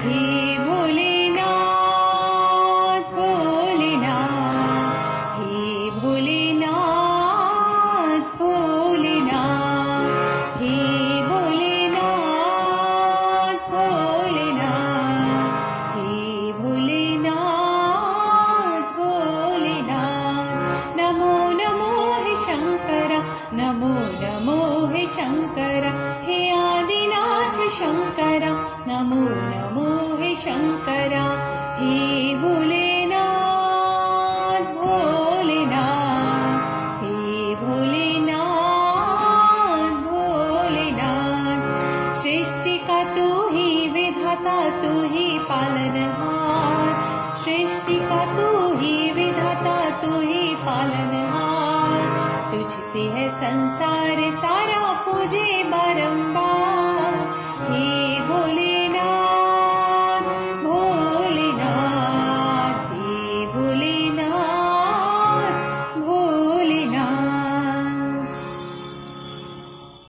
हे भोलेनाथ भोलेनाथ, हे भोलेनाथ भोलेनाथ, हे भोलेनाथ भोलेनाथ, हे भोलेनाथ भोलेनाथ। नमो नमो हे शंकरा, नमो नमो हे शंकरा, हे आदिनाथ शंकरा, नमो नमो हे शंकरा, हे भोलेनाथ भोलेनाथ, हे भोलेनाथ भोलेनाथ। सृष्टि का तू ही विधाता, तू ही पालनहार, सृष्टि का तू ही विधाता, तू ही पालनहार। तुझसे है संसार सारा, पूजे बारंबार,